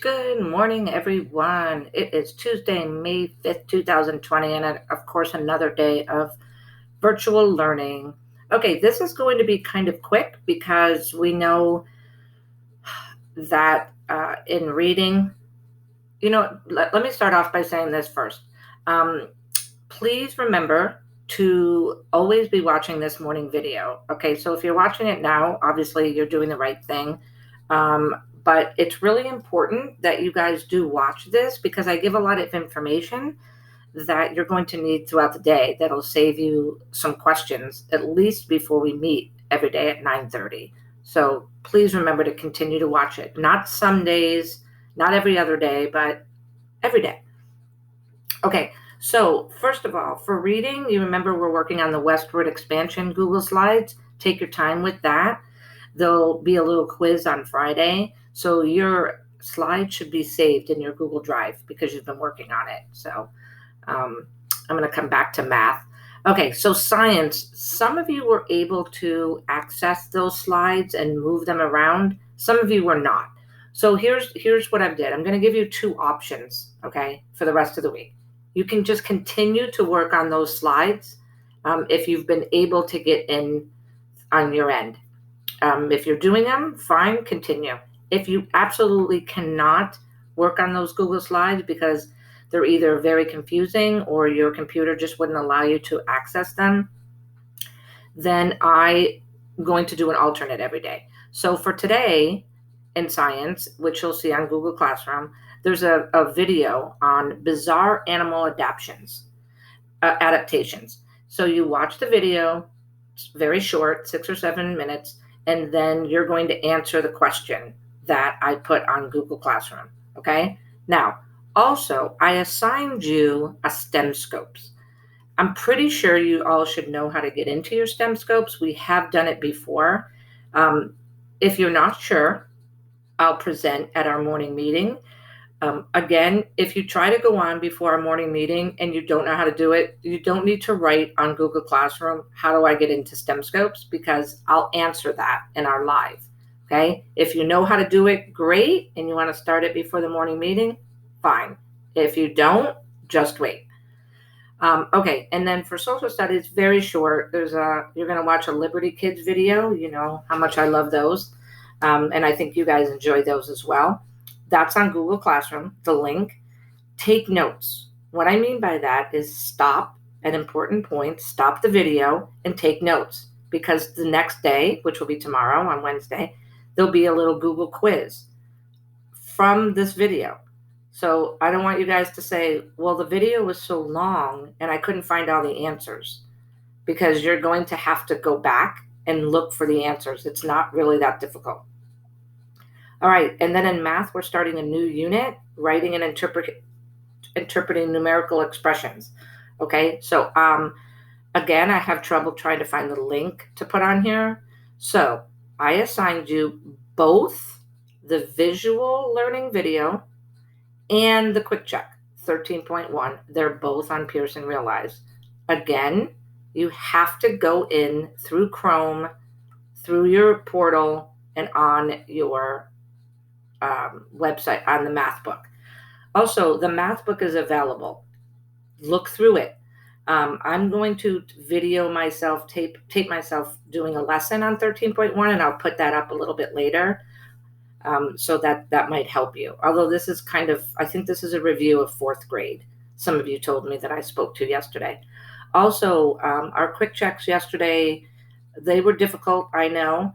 Good morning, everyone. It is Tuesday, May 5th, 2020, and of course, another day of virtual learning. Okay, this is going to be kind of quick because we know that in reading, let me start off by saying this first. Please remember to always be watching this morning video. Okay, so if you're watching it now, obviously you're doing the right thing. But it's really important that you guys do watch this because I give a lot of information that you're going to need throughout the day that'll save you some questions, at least before we meet every day at 9:30. So please remember to continue to watch it. Not some days, not every other day, but every day. Okay, so first of all, for reading, you remember we're working on the westward expansion Google Slides. Take your time with that. There'll be a little quiz on Friday. So your slide should be saved in your Google Drive because you've been working on it. So I'm going to come back to math. Okay, so science. Some of you were able to access those slides and move them around. Some of you were not. So here's what I've did. I'm going to give you two options, okay, for the rest of the week. You can just continue to work on those slides if you've been able to get in on your end. If you're doing them, fine, continue. If you absolutely cannot work on those Google Slides because they're either very confusing or your computer just wouldn't allow you to access them, then I'm going to do an alternate every day. So for today in science, which you'll see on Google Classroom, there's a video on bizarre animal adaptations. So you watch the video, it's very short, 6 or 7 minutes, and then you're going to answer the question that I put on Google Classroom, okay? Now, also, I assigned you a STEM Scopes. I'm pretty sure you all should know how to get into your STEM Scopes. We have done it before. If you're not sure, I'll present at our morning meeting. Again, if you try to go on before our morning meeting and you don't know how to do it, you don't need to write on Google Classroom, how do I get into STEM Scopes? Because I'll answer that in our live, okay? If you know how to do it, great, and you want to start it before the morning meeting, fine. If you don't, just wait. Okay, and then for social studies, very short, you're going to watch a Liberty Kids video. You know how much I love those, and I think you guys enjoy those as well. That's on Google Classroom, the link. Take notes. What I mean by that is stop at important points, stop the video, and take notes. Because the next day, which will be tomorrow on Wednesday, there'll be a little Google quiz from this video. So I don't want you guys to say, well, the video was so long and I couldn't find all the answers. Because you're going to have to go back and look for the answers. It's not really that difficult. All right, and then in math, we're starting a new unit, writing and interpreting numerical expressions. Okay, so again, I have trouble trying to find the link to put on here. So I assigned you both the visual learning video and the quick check, 13.1. They're both on Pearson Real Lives. Again, you have to go in through Chrome, through your portal, and on your website on the math book. Also, the math book is available. Look through it. I'm going to video myself, tape myself doing a lesson on 13.1, and I'll put that up a little bit later. So that might help you. Although this is I think this is a review of 4th grade. Some of you told me that I spoke to yesterday. Also, our quick checks yesterday, they were difficult, I know.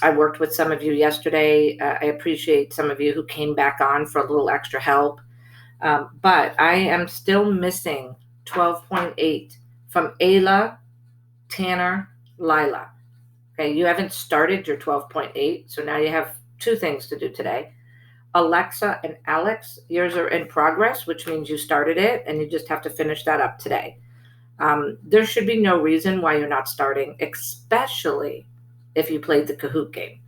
I worked with some of you yesterday. I appreciate some of you who came back on for a little extra help. But I am still missing 12.8 from Ayla, Tanner, Lila. Okay, you haven't started your 12.8, so now you have 2 things to do today. Alexa and Alex, yours are in progress, which means you started it, and you just have to finish that up today. There should be no reason why you're not starting, especially if you played the Kahoot game.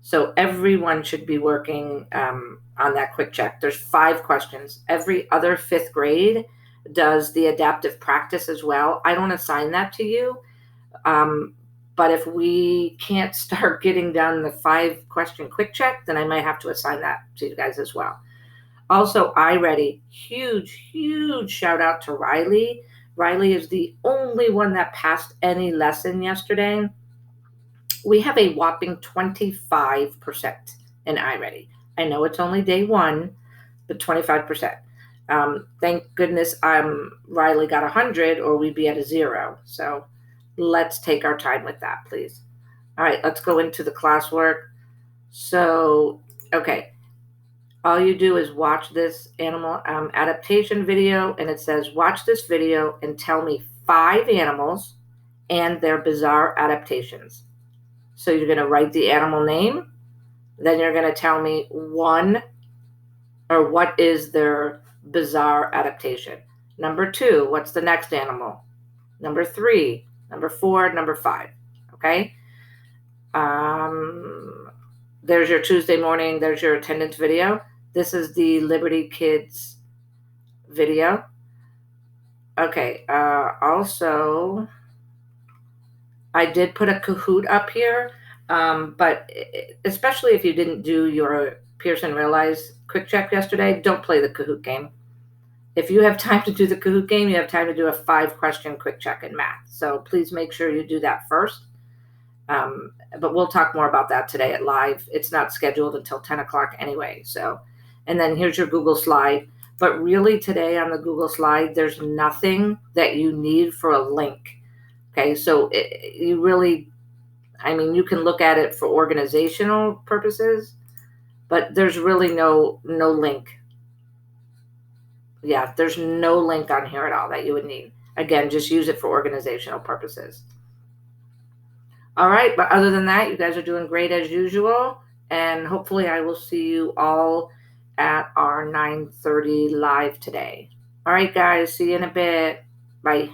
So everyone should be working on that quick check. There's 5 questions. Every other 5th grade does the adaptive practice as well. I don't assign that to you, But if we can't start getting down the 5-question quick check, then I might have to assign that to you guys as well. Also, iReady, huge shout out to Riley. Riley is the only one that passed any lesson yesterday. We have a whopping 25% in iReady. I know it's only day one, but 25%. Thank goodness Riley got 100 or we'd be at a 0. So let's take our time with that, please. All right, let's go into the classwork. So, okay. All you do is watch this animal adaptation video, and it says, watch this video and tell me 5 animals and their bizarre adaptations. So you're going to write the animal name, then you're going to tell me what is their bizarre adaptation. Number 2, what's the next animal? Number 3, number 4, number 5. Okay? There's your Tuesday morning, there's your attendance video. This is the Liberty Kids video. Okay, also, I did put a Kahoot up here, but especially if you didn't do your Pearson Realize quick check yesterday, don't play the Kahoot game. If you have time to do the Kahoot game, you have time to do a 5-question quick check in math. So please make sure you do that first. But we'll talk more about that today at live. It's not scheduled until 10 o'clock anyway. So, and then here's your Google slide. But really today on the Google slide, there's nothing that you need for a link. Okay, so you really, you can look at it for organizational purposes, but there's really no link. Yeah, there's no link on here at all that you would need. Again, just use it for organizational purposes. All right, but other than that, you guys are doing great as usual, and hopefully I will see you all at our 9:30 live today. All right, guys, see you in a bit. Bye.